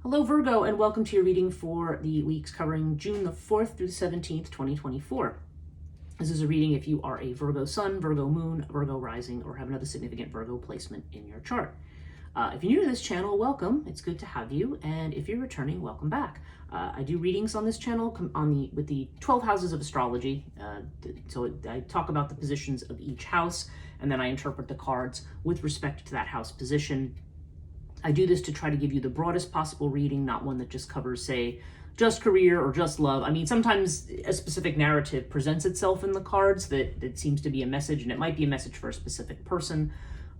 Hello Virgo, and welcome to your reading for the weeks covering June the 4th through the 17th, 2024. This is a reading if you are a Virgo sun, Virgo moon, Virgo rising, or have another significant Virgo placement in your chart. If you're new to this channel, welcome. It's good to have you. And if you're returning, welcome back. I do readings on this channel with the 12 houses of astrology. So I talk about the positions of each house, and then I interpret the cards with respect to that house position. I do this to try to give you the broadest possible reading, not one that just covers, say, just career or just love. I mean, sometimes a specific narrative presents itself in the cards that seems to be a message, and it might be a message for a specific person.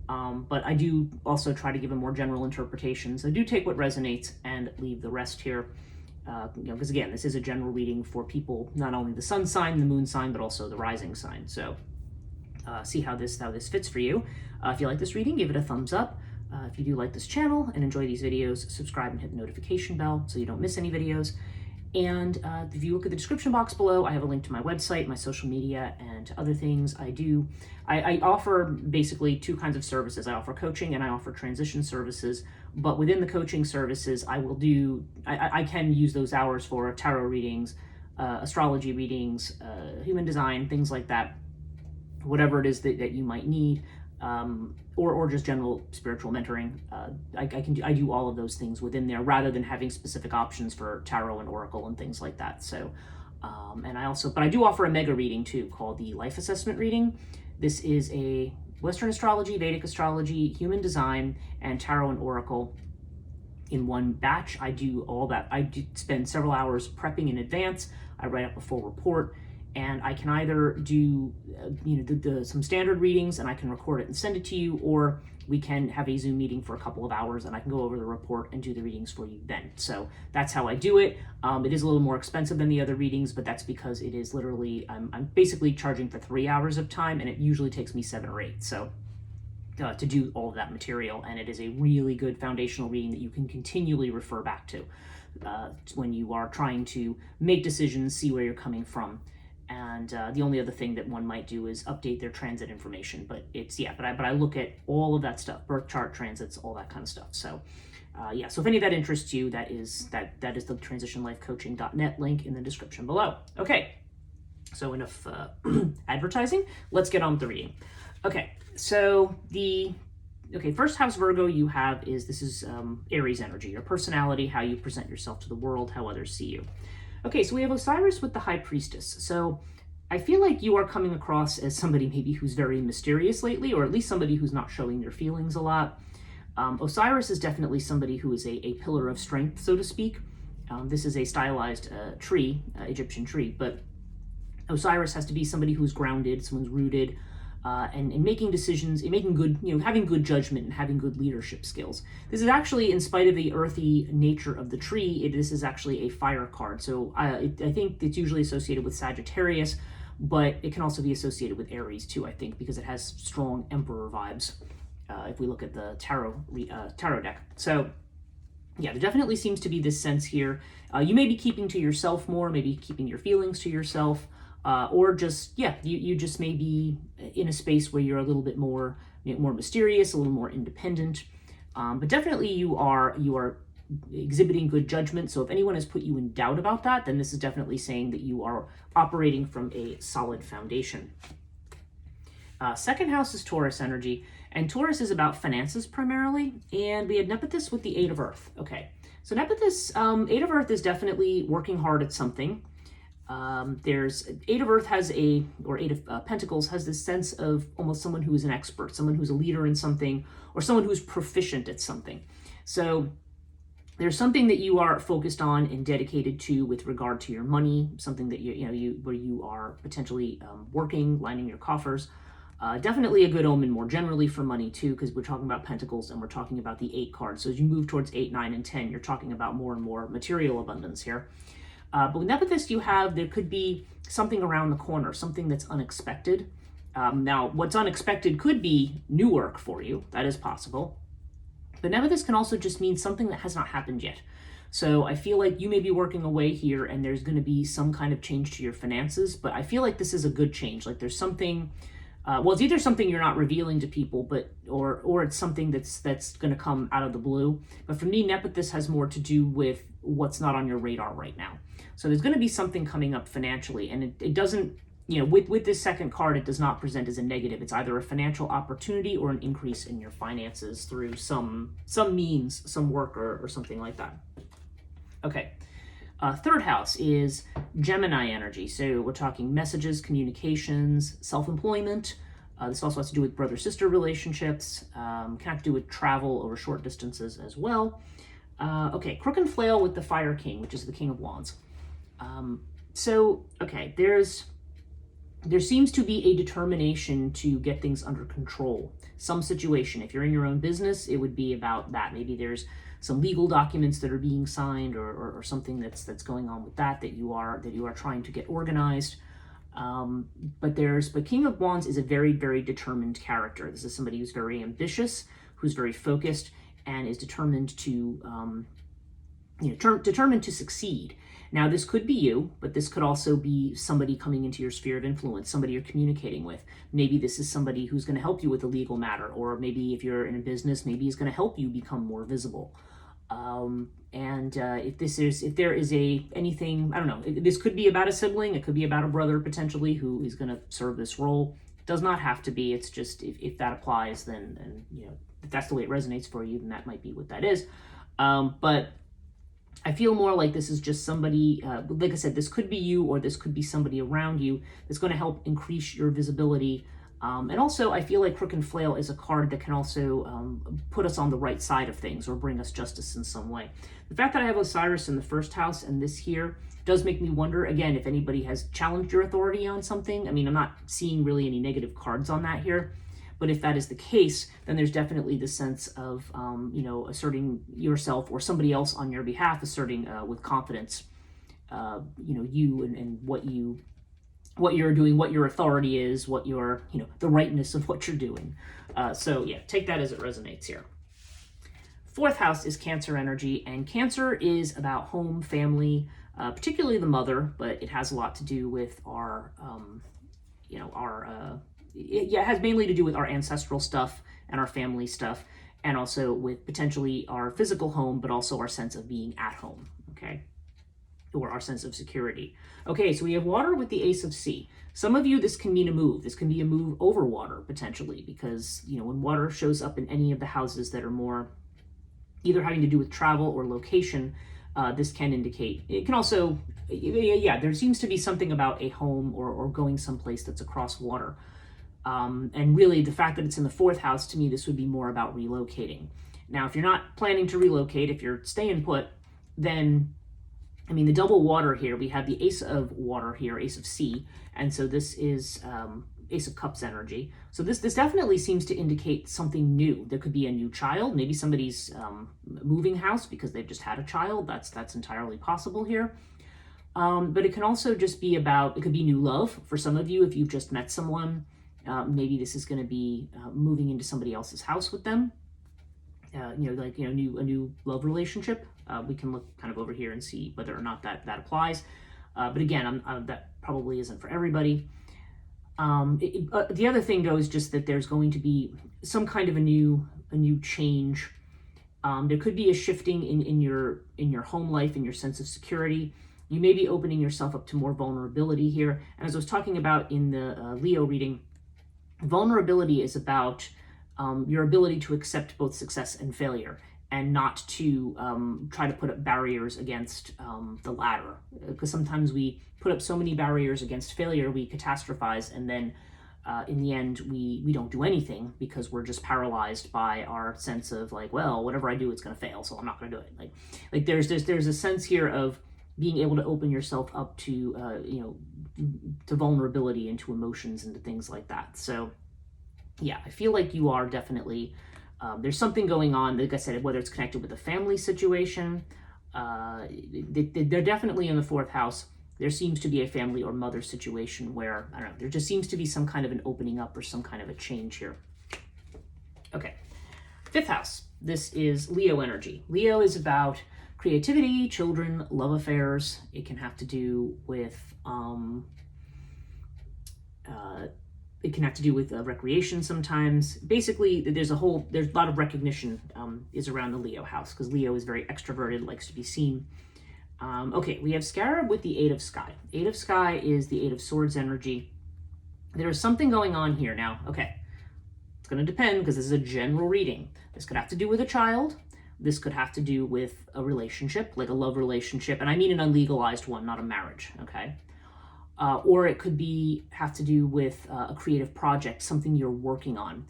But I do also try to give a more general interpretation. So I do take what resonates and leave the rest here. Because again, this is a general reading for people, not only the sun sign, the moon sign, but also the rising sign. So see how this fits for you. If you like this reading, give it a thumbs up. If you do like this channel and enjoy these videos, subscribe and hit the notification bell so you don't miss any videos. And if you look at the description box below, I have a link to my website, my social media, and to other things I offer basically two kinds of services. I offer coaching and I offer transition services. But within the coaching services, I can use those hours for tarot readings, astrology readings, human design, things like that. Whatever it is that you might need. Or just general spiritual mentoring. I do all of those things within there rather than having specific options for tarot and oracle and things like that. So, but I do offer a mega reading too called the Life Assessment Reading. This is a Western astrology, Vedic astrology, human design, and tarot and oracle in one batch. I do all that. I spend several hours prepping in advance. I write up a full report. And I can either do, some standard readings and I can record it and send it to you, or we can have a Zoom meeting for a couple of hours and I can go over the report and do the readings for you then. So that's how I do it. It is a little more expensive than the other readings, but that's because it is literally, I'm basically charging for 3 hours of time, and it usually takes me 7 or 8. So to do all of that material, and it is a really good foundational reading that you can continually refer back to when you are trying to make decisions, see where you're coming from. And the only other thing that one might do is update their transit information. But I look at all of that stuff, birth chart, transits, all that kind of stuff. So so if any of that interests you, that is the transitionlifecoaching.net link in the description below. Okay, so enough advertising. Let's get on with the reading. Okay, so first house Virgo you have is Aries energy, your personality, how you present yourself to the world, how others see you. Okay, so we have Osiris with the High Priestess. So I feel like you are coming across as somebody maybe who's very mysterious lately, or at least somebody who's not showing their feelings a lot. Osiris is definitely somebody who is a pillar of strength, so to speak. This is a stylized tree, Egyptian tree, but Osiris has to be somebody who's grounded, someone's rooted, and making decisions, and making good, having good judgment and having good leadership skills. This is actually, in spite of the earthy nature of the tree, this is actually a fire card. So I think it's usually associated with Sagittarius, but it can also be associated with Aries too, I think, because it has strong Emperor vibes if we look at the tarot deck. So yeah, there definitely seems to be this sense here. You may be keeping to yourself more, maybe keeping your feelings to yourself. Or just, you just may be in a space where you're a little bit more mysterious, a little more independent. But definitely you are exhibiting good judgment. So if anyone has put you in doubt about that, then this is definitely saying that you are operating from a solid foundation. Second house is Taurus energy, and Taurus is about finances primarily. And we had Nepenthes with the Eight of Earth. Okay, so Nepenthes, Eight of Earth is definitely working hard at something. There's Eight of Earth Eight of Pentacles has this sense of almost someone who is an expert, someone who's a leader in something, or someone who's proficient at something. So there's something that you are focused on and dedicated to with regard to your money, something that where you are potentially working, lining your coffers. Definitely a good omen more generally for money too, because we're talking about Pentacles and we're talking about the 8 cards. So as you move towards 8, 9, and 10, you're talking about more and more material abundance here. But with Nepenthes, there could be something around the corner, something that's unexpected. Now, what's unexpected could be new work for you. That is possible. But Nepenthes can also just mean something that has not happened yet. So I feel like you may be working away here and there's going to be some kind of change to your finances, but I feel like this is a good change. Like there's something Well, it's either something you're not revealing to people, or it's something that's going to come out of the blue. But for me, Nepenthes has more to do with what's not on your radar right now. So there's going to be something coming up financially, and it doesn't, with this second card, it does not present as a negative. It's either a financial opportunity or an increase in your finances through some means, some work, or something like that. Okay. Third house is Gemini energy. So we're talking messages, communications, self-employment. This also has to do with brother-sister relationships. Can have to do with travel over short distances as well. Okay, Crook and Flail with the Fire King, which is the King of Wands. Okay, there seems to be a determination to get things under control. Some situation. If you're in your own business, it would be about that. Maybe there's some legal documents that are being signed, or something that's going on with that you are trying to get organized. But King of Wands is a very, very determined character. This is somebody who's very ambitious, who's very focused, and is determined to determined to succeed. Now, this could be you, but this could also be somebody coming into your sphere of influence, somebody you're communicating with. Maybe this is somebody who's going to help you with a legal matter, or maybe if you're in a business, maybe he's going to help you become more visible. If there is anything, I don't know, this could be about a sibling, it could be about a brother potentially who is going to serve this role. It does not have to be. It's just if that applies, then if that's the way it resonates for you, then that might be what that is. But I feel more like this is just somebody, like I said, this could be you, or this could be somebody around you that's going to help increase your visibility. And also, I feel like Crook and Flail is a card that can also put us on the right side of things, or bring us justice in some way. The fact that I have Osiris in the first house and this here does make me wonder, again, if anybody has challenged your authority on something. I mean, I'm not seeing really any negative cards on that here. But if that is the case, then there's definitely the sense of, asserting yourself, or somebody else on your behalf asserting with confidence, you and what you're doing, what your authority is, what your, the rightness of what you're doing. So yeah, take that as it resonates here. Fourth house is Cancer energy, and Cancer is about home, family, particularly the mother, but it has a lot to do with our, it has mainly to do with our ancestral stuff and our family stuff, and also with potentially our physical home, but also our sense of being at home, okay? Or our sense of security. Okay, so we have water with the Ace of Sea. Some of you, this can mean a move. This can be a move over water, potentially, because, when water shows up in any of the houses that are more either having to do with travel or location, this can indicate. It can also, there seems to be something about a home or going someplace that's across water. And really, the fact that it's in the fourth house, to me, this would be more about relocating. Now, if you're not planning to relocate, if you're staying put, then, the double water here, we have the Ace of Water here, Ace of Sea, and so this is Ace of Cups energy. So this definitely seems to indicate something new. There could be a new child, maybe somebody's moving house because they've just had a child. That's entirely possible here. But it can also just be about, it could be new love for some of you if you've just met someone. Maybe this is going to be moving into somebody else's house with them. A new love relationship. We can look kind of over here and see whether or not that applies. But again, that probably isn't for everybody. The other thing, though, is just that there's going to be some kind of a new change. There could be a shifting in your home life, in your sense of security. You may be opening yourself up to more vulnerability here. And as I was talking about in the Leo reading, vulnerability is about your ability to accept both success and failure, and not to try to put up barriers against the latter. Because sometimes we put up so many barriers against failure, we catastrophize, and then in the end, we don't do anything because we're just paralyzed by our sense of whatever I do, it's going to fail, so I'm not going to do it. Like there's a sense here of being able to open yourself up to to vulnerability and to emotions and to things like that. So yeah, I feel like you are definitely, there's something going on, like I said, whether it's connected with a family situation, they're definitely in the fourth house. There seems to be a family or mother situation where, I don't know, there just seems to be some kind of an opening up or some kind of a change here. Okay, fifth house, this is Leo energy. Leo is about creativity, children, love affairs. It can have to do with It can have to do with recreation sometimes. Basically, there's a lot of recognition is around the Leo house, because Leo is very extroverted, likes to be seen. Okay, we have Scarab with the Eight of Sky. Eight of Sky is the Eight of Swords energy. There is something going on here now. Okay, it's going to depend, because this is a general reading. This could have to do with a child. This could have to do with a relationship, like a love relationship. And I mean an unlegalized one, not a marriage, okay? Or it could have to do with a creative project, something you're working on.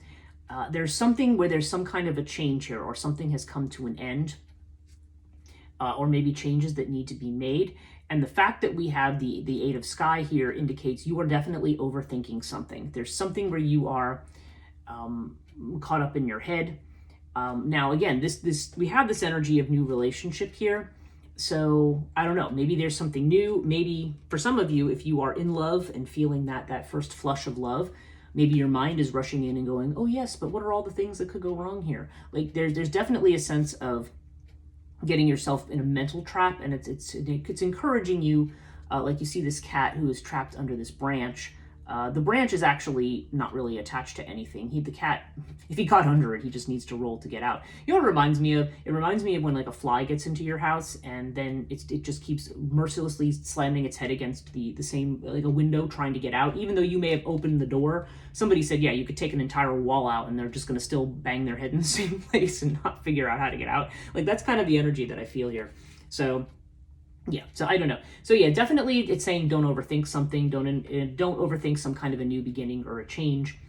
There's something where there's some kind of a change here, or something has come to an end, or maybe changes that need to be made. And the fact that we have the Eight of Sky here indicates you are definitely overthinking something. There's something where you are caught up in your head. Now, again, we have this energy of new relationship here. So I don't know, maybe there's something new. Maybe for some of you, if you are in love and feeling that first flush of love, maybe your mind is rushing in and going, oh yes, but what are all the things that could go wrong here? Like there's definitely a sense of getting yourself in a mental trap, and it's encouraging you, like you see this cat who is trapped under this branch. The branch is actually not really attached to anything. The cat, if he got under it, he just needs to roll to get out. You know what it reminds me of? It reminds me of when like a fly gets into your house, and then it just keeps mercilessly slamming its head against the same, like a window, trying to get out. Even though you may have opened the door, somebody said, yeah, you could take an entire wall out and they're just going to still bang their head in the same place and not figure out how to get out. Like that's kind of the energy that I feel here. So yeah, so I don't know. So yeah, definitely it's saying don't overthink something. Don't overthink some kind of a new beginning or a change.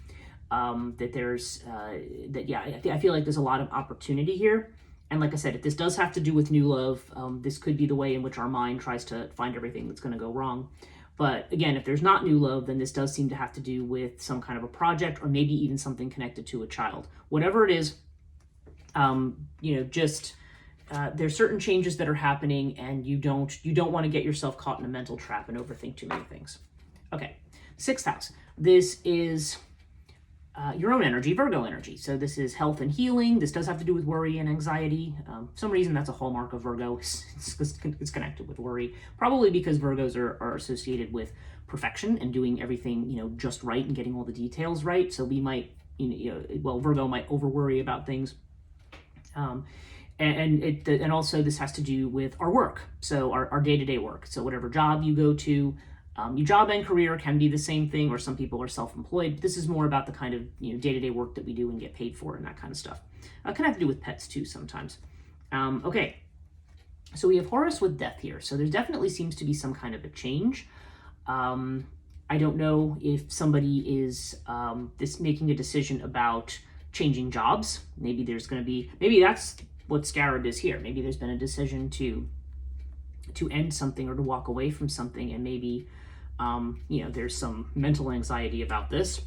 I feel like there's a lot of opportunity here. And like I said, if this does have to do with new love, this could be the way in which our mind tries to find everything that's going to go wrong. But again, if there's not new love, then this does seem to have to do with some kind of a project, or maybe even something connected to a child. Whatever it is, there's certain changes that are happening, and you don't want to get yourself caught in a mental trap and overthink too many things. Okay, 6th house. This is your own energy, Virgo energy. So this is health and healing. This does have to do with worry and anxiety. For some reason, that's a hallmark of Virgo. It's connected with worry, probably because Virgos are associated with perfection and doing everything just right and getting all the details right. So we might Virgo might over worry about things. And also this has to do with our work, so our day-to-day work. So whatever job you go to, your job and career can be the same thing, or some people are self-employed. This is more about the kind of day-to-day work that we do and get paid for and that kind of stuff. It can have to do with pets too sometimes. Okay, so we have Horus with death here. So there definitely seems to be some kind of a change. I don't know if somebody is making a decision about changing jobs. Maybe that's what Scarab is here. Maybe there's been a decision to end something or to walk away from something, and maybe there's some mental anxiety about this.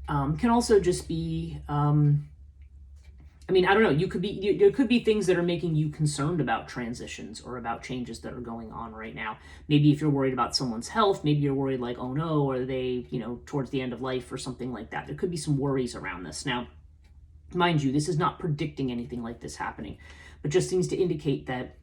Can also just be I don't know, there could be things that are making you concerned about transitions or about changes that are going on right now. Maybe if you're worried about someone's health, maybe you're worried like, oh no, are they towards the end of life or something like that. There could be some worries around this. Now, mind you, this is not predicting anything like this happening, but just seems to indicate that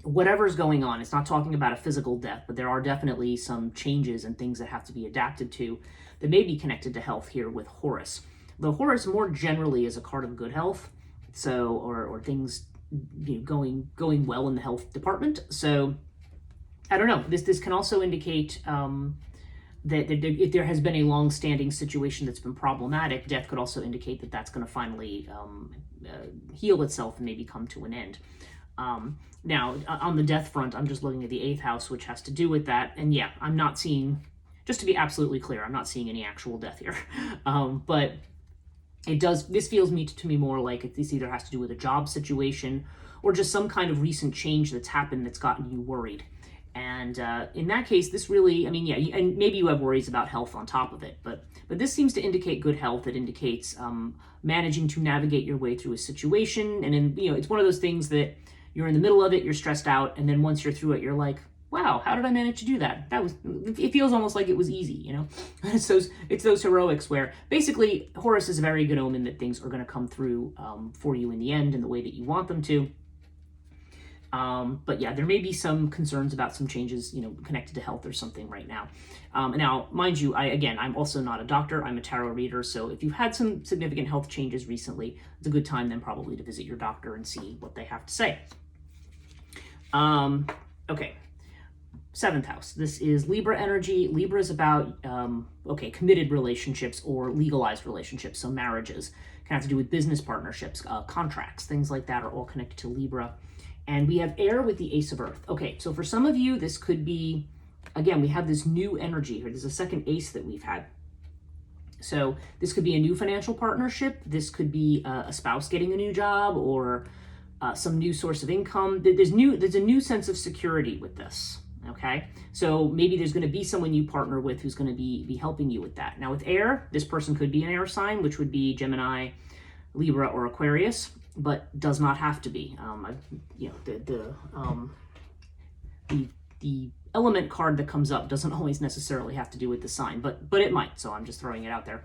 whatever's going on, it's not talking about a physical death, but there are definitely some changes and things that have to be adapted to that may be connected to health here with Horus. Though Horus more generally is a card of good health, so or things going well in the health department. So I don't know. This can also indicate that if there has been a long-standing situation that's been problematic, death could also indicate that that's going to finally heal itself and maybe come to an end. Now, on the death front, I'm just looking at the 8th house, which has to do with that. And yeah, I'm not seeing, just to be absolutely clear, I'm not seeing any actual death here. But this feels to me more like this either has to do with a job situation or just some kind of recent change that's happened that's gotten you worried. And in that case, this really, and maybe you have worries about health on top of it, but this seems to indicate good health. It indicates managing to navigate your way through a situation. And then, it's one of those things that you're in the middle of it, you're stressed out, and then once you're through it, you're like, wow, how did I manage to do that? It feels almost like it was easy, It's those heroics where basically Horus is a very good omen that things are going to come through for you in the end in the way that you want them to. But yeah, there may be some concerns about some changes, connected to health or something right now. Now, mind you, I'm also not a doctor. I'm a tarot reader. So if you've had some significant health changes recently, it's a good time then probably to visit your doctor and see what they have to say. Okay. 7th house. This is Libra energy. Libra is about, committed relationships or legalized relationships. So marriages can have to do with business partnerships, contracts, things like that are all connected to Libra. And we have air with the Ace of Earth. Okay, so for some of you, this could be, again, we have this new energy here. There's a second ace that we've had. So this could be a new financial partnership. This could be a spouse getting a new job or some new source of income. There's a new sense of security with this. Okay, so maybe there's going to be someone you partner with who's going to be helping you with that. Now with air, this person could be an air sign, which would be Gemini, Libra, or Aquarius, but does not have to be. The element card that comes up doesn't always necessarily have to do with the sign, but it might. So I'm just throwing it out there.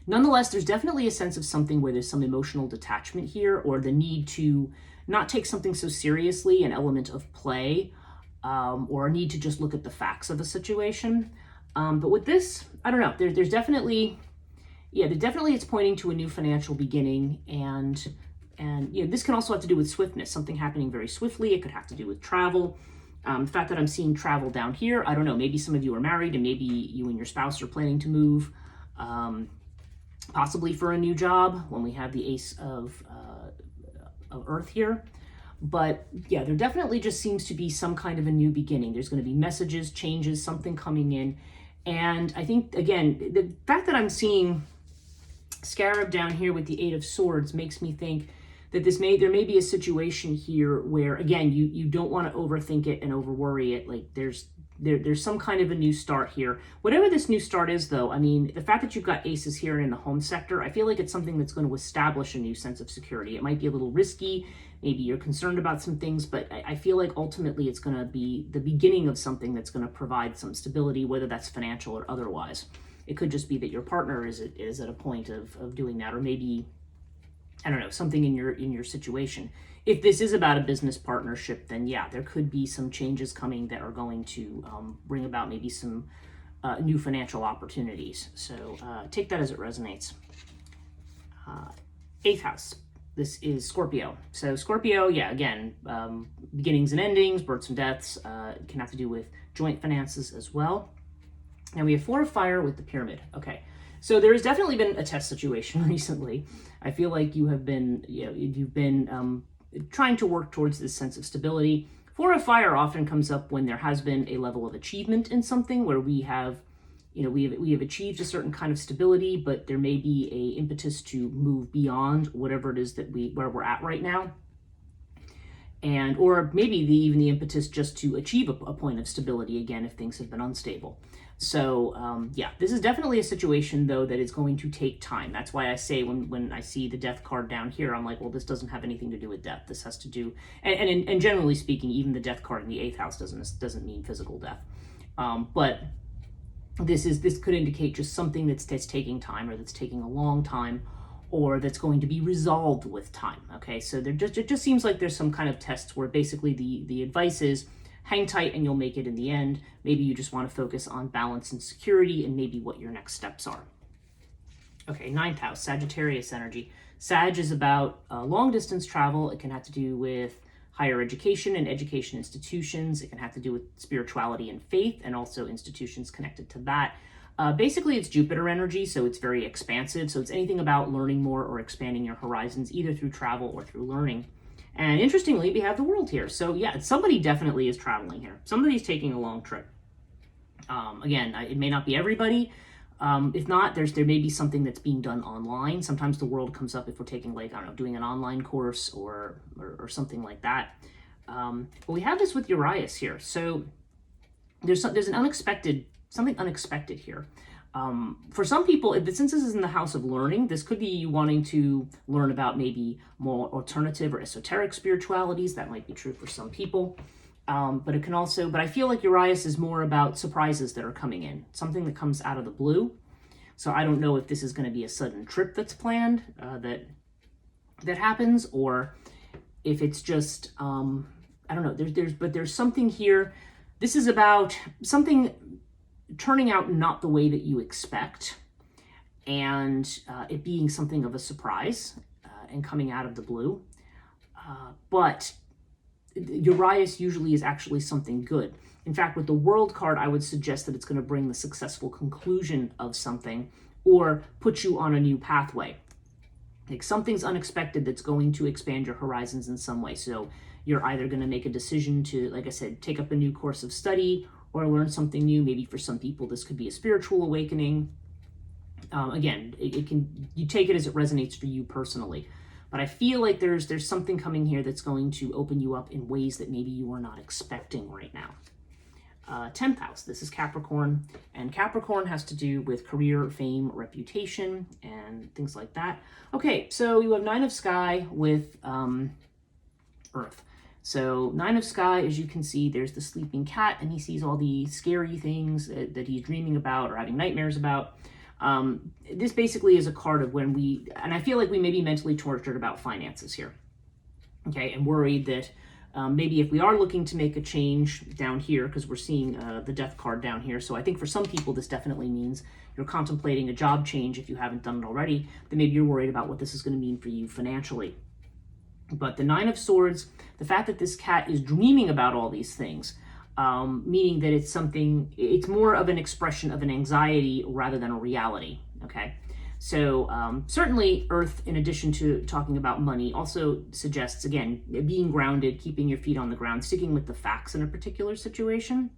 Nonetheless, there's definitely a sense of something where there's some emotional detachment here, or the need to not take something so seriously, an element of play, or a need to just look at the facts of a situation. But with this, I don't know, there's definitely, it's pointing to a new financial beginning, and this can also have to do with swiftness, something happening very swiftly. It could have to do with travel. The fact that I'm seeing travel down here, I don't know, maybe some of you are married and maybe you and your spouse are planning to move, possibly for a new job when we have the Ace of Earth here. But yeah, there definitely just seems to be some kind of a new beginning. There's going to be messages, changes, something coming in. And I think, again, the fact that I'm seeing Scarab down here with the 8 of Swords makes me think that there may be a situation here where, again, you don't want to overthink it and over worry it. Like there's some kind of a new start here. Whatever this new start is, though, I mean, the fact that you've got aces here in the home sector, I feel like it's something that's going to establish a new sense of security. It might be a little risky. Maybe you're concerned about some things, but I feel like ultimately it's going to be the beginning of something that's going to provide some stability, whether that's financial or otherwise. It could just be that your partner is at a point of doing that, or maybe, I don't know, something in your situation. If this is about a business partnership, then yeah, there could be some changes coming that are going to bring about maybe some new financial opportunities. So take that as it resonates. 8th house. This is Scorpio. So Scorpio, yeah, again, beginnings and endings, births and deaths. It can have to do with joint finances as well. Now we have 4 of fire with the pyramid. Okay, so there has definitely been a test situation recently. I feel like you've been trying to work towards this sense of stability. 4 of fire often comes up when there has been a level of achievement in something where we have achieved a certain kind of stability, but there may be a impetus to move beyond whatever it is where we're at right now. Or maybe even the impetus just to achieve a point of stability again if things have been unstable. So yeah, this is definitely a situation though that is going to take time. That's why I say when I see the death card down here, I'm like, well, this doesn't have anything to do with death. This has to do, and generally speaking, even the death card in the 8th house doesn't mean physical death. But this could indicate just something that's taking time, or that's taking a long time, or that's going to be resolved with time. Okay, so it just seems like there's some kind of tests where basically the advice is hang tight and you'll make it in the end. Maybe you just want to focus on balance and security and maybe what your next steps are. Okay, 9th house, Sagittarius energy. Sag is about long distance travel. It can have to do with higher education and education institutions. It can have to do with spirituality and faith, and also institutions connected to that. Basically, it's Jupiter energy, so it's very expansive. So it's anything about learning more or expanding your horizons, either through travel or through learning. And interestingly, we have the world here. So yeah, somebody definitely is traveling here. Somebody's taking a long trip. Again, it may not be everybody. If not, there may be something that's being done online. Sometimes the world comes up if we're taking, like, I don't know, doing an online course or something like that. But we have this with Urias here. So there's something unexpected here. For some people, since this is in the house of learning, this could be you wanting to learn about maybe more alternative or esoteric spiritualities. That might be true for some people. But I feel like Urias is more about surprises that are coming in, something that comes out of the blue. So I don't know if this is going to be a sudden trip that's planned that happens, or if it's just, I don't know, there's something here. This is about something turning out not the way that you expect, and it being something of a surprise and coming out of the blue. But Urias usually is actually something good. In fact, with the World card, I would suggest that it's going to bring the successful conclusion of something or put you on a new pathway. Like something's unexpected that's going to expand your horizons in some way. So you're either going to make a decision to, like I said, take up a new course of study or learn something new. Maybe for some people, this could be a spiritual awakening. Again, you take it as it resonates for you personally. But I feel like there's something coming here that's going to open you up in ways that maybe you are not expecting right now. 10th house, this is Capricorn, and Capricorn has to do with career, fame, reputation, and things like that. Okay, so you have 9 of Sky with Earth. So 9 of Sky, as you can see, there's the sleeping cat, and he sees all the scary things that he's dreaming about or having nightmares about. This basically is a card of when and I feel like we may be mentally tortured about finances here, okay, and worried that maybe if we are looking to make a change down here, because we're seeing the death card down here, so I think for some people this definitely means you're contemplating a job change if you haven't done it already, then maybe you're worried about what this is going to mean for you financially. But the 9 of Swords, the fact that this cat is dreaming about all these things, meaning that it's more of an expression of an anxiety rather than a reality, okay? So certainly Earth, in addition to talking about money, also suggests, again, being grounded, keeping your feet on the ground, sticking with the facts in a particular situation.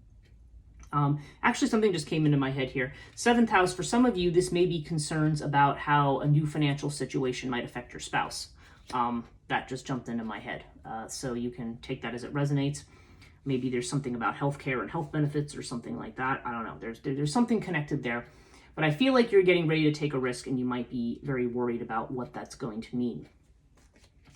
Actually, something just came into my head here. 7th house, for some of you, this may be concerns about how a new financial situation might affect your spouse. That just jumped into my head. So you can take that as it resonates. Maybe there's something about healthcare and health benefits or something like that. I don't know. There's something connected there. But I feel like you're getting ready to take a risk and you might be very worried about what that's going to mean.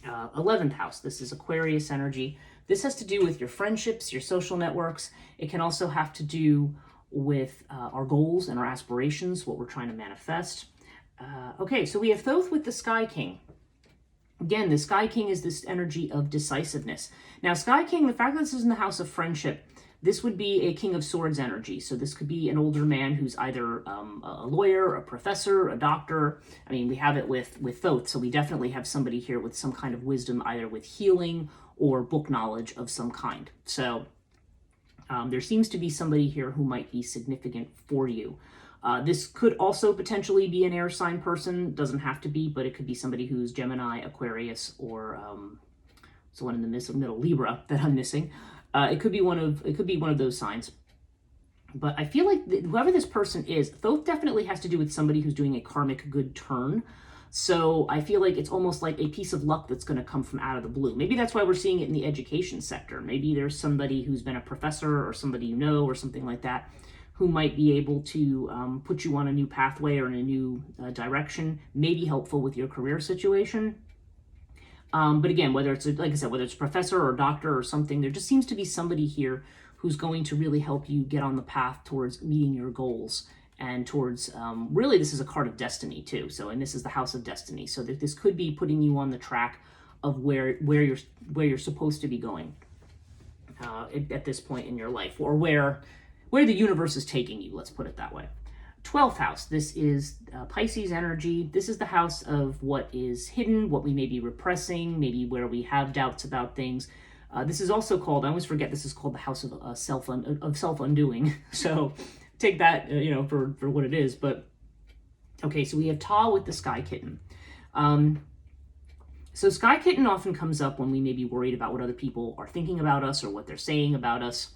11th house, this is Aquarius energy. This has to do with your friendships, your social networks. It can also have to do with our goals and our aspirations, what we're trying to manifest. Okay, so we have Thoth with the Sky King. Again, the Sky King is this energy of decisiveness. Now, Sky King, the fact that this is in the house of friendship, this would be a King of Swords energy. So this could be an older man who's either a lawyer, a professor, a doctor. I mean, we have it with Thoth, so we definitely have somebody here with some kind of wisdom, either with healing or book knowledge of some kind. So there seems to be somebody here who might be significant for you. This could also potentially be an air sign person. Doesn't have to be, but it could be somebody who's Gemini, Aquarius, or someone in the middle, Libra, that I'm missing. It could be one of those signs. But I feel like whoever this person is, Thoth definitely has to do with somebody who's doing a karmic good turn. So I feel like it's almost like a piece of luck that's going to come from out of the blue. Maybe that's why we're seeing it in the education sector. Maybe there's somebody who's been a professor or somebody you know or something like that who might be able to put you on a new pathway or in a new direction, maybe helpful with your career situation. But again, whether it's, like I said, whether it's a professor or a doctor or something, there just seems to be somebody here who's going to really help you get on the path towards meeting your goals and towards, really, this is a card of destiny too. So, and this is the house of destiny. So that this could be putting you on the track of where you're supposed to be going at this point in your life, or where the universe is taking you. Let's put it that way. 12th house, this is Pisces energy. This is the house of what is hidden, what we may be repressing, maybe where we have doubts about things. This is also called, I always forget, this is called the house of self-undoing. So take that, for what it is. But okay, so we have Ta with the Sky Kitten. So Sky Kitten often comes up when we may be worried about what other people are thinking about us or what they're saying about us.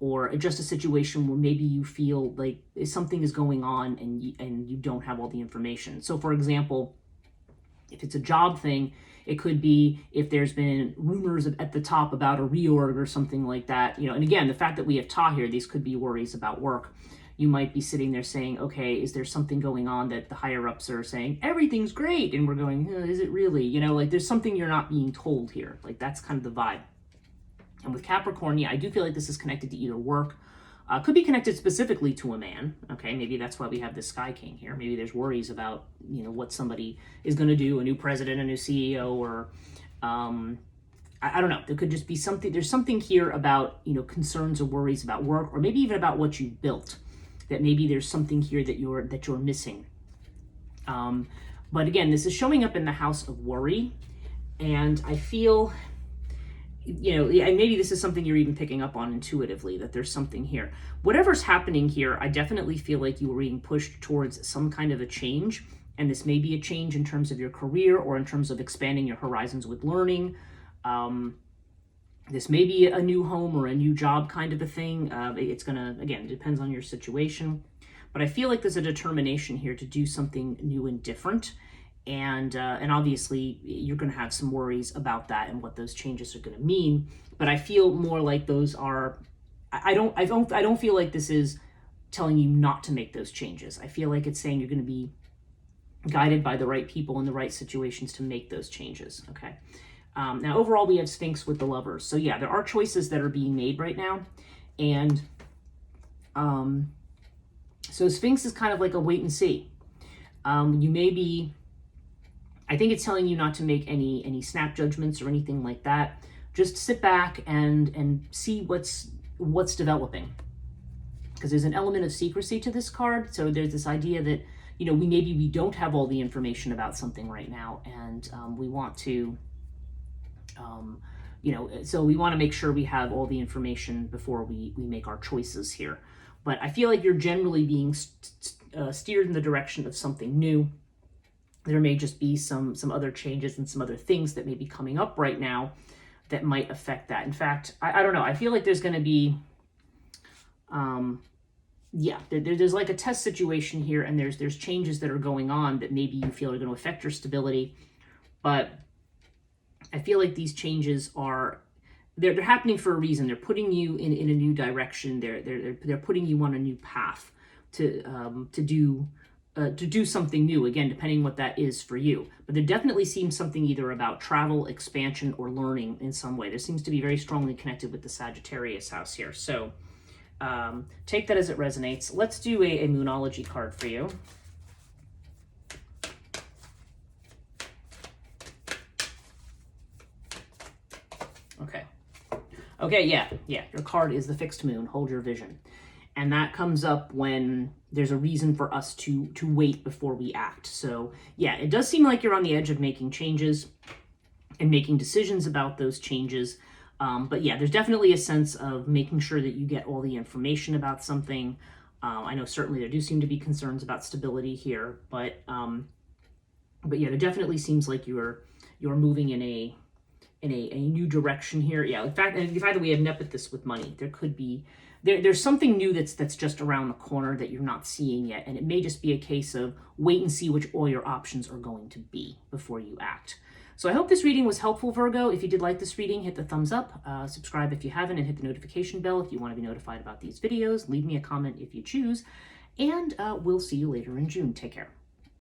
Or just a situation where maybe you feel like something is going on and you don't have all the information. So for example, if it's a job thing, it could be if there's been rumors at the top about a reorg or something like that, and again, the fact that we have Ta here, these could be worries about work. You might be sitting there saying, okay, is there something going on that the higher ups are saying, everything's great, and we're going, is it really? Like there's something you're not being told here. Like that's kind of the vibe. And with Capricorn, I do feel like this is connected to either work, could be connected specifically to a man. Okay, maybe that's why we have this Sky King here. Maybe there's worries about, what somebody is going to do, a new president, a new CEO, or I don't know. There could just be something. There's something here about, you know, concerns or worries about work, or maybe even about what you built. That maybe there's something here that you're missing. But again, this is showing up in the house of worry, and I feel, you know, and maybe this is something you're even picking up on intuitively, that there's something here. Whatever's happening here, I definitely feel like you were being pushed towards some kind of a change, and this may be a change in terms of your career or in terms of expanding your horizons with learning. This may be a new home or a new job kind of a thing. It's gonna, again, it depends on your situation. But I feel like there's a determination here to do something new and different. And obviously you're going to have some worries about that and what those changes are going to mean. But I feel more like those are, I don't feel like this is telling you not to make those changes. I feel like it's saying you're going to be guided by the right people in the right situations to make those changes. Okay. Now overall we have Sphinx with the Lovers. So yeah, there are choices that are being made right now. And so Sphinx is kind of like a wait and see. You may be, I think it's telling you not to make any snap judgments or anything like that. Just sit back and see what's developing. Because there's an element of secrecy to this card. So there's this idea that, you know, we don't have all the information about something right now, and we want to, you know, so we want to make sure we have all the information before we make our choices here. But I feel like you're generally being steered in the direction of something new. There may just be some other changes and some other things that may be coming up right now that might affect that. In fact, I don't know. I feel like there's going to be, yeah, there's like a test situation here, and there's changes that are going on that maybe you feel are going to affect your stability. But I feel like these changes are, they're happening for a reason. They're putting you in a new direction. They're putting you on a new path to do something new, again, depending what that is for you. But there definitely seems something either about travel, expansion, or learning in some way. There seems to be very strongly connected with the Sagittarius house here. So take that as it resonates. Let's do a Moonology card for you. Okay, yeah. Your card is the Fixed Moon. Hold your vision. And that comes up when there's a reason for us to wait before we act. So yeah, it does seem like you're on the edge of making changes and making decisions about those changes. But yeah, there's definitely a sense of making sure that you get all the information about something. I know certainly there do seem to be concerns about stability here, but yeah, there definitely seems like you're moving in a new direction here. Yeah, in fact, and the fact that we have Nephthys with money, there could be, there's something new that's just around the corner that you're not seeing yet, and it may just be a case of wait and see which all your options are going to be before you act. So I hope this reading was helpful, Virgo. If you did like this reading, hit the thumbs up, subscribe if you haven't, and hit the notification bell if you want to be notified about these videos. Leave me a comment if you choose, and we'll see you later in June. Take care.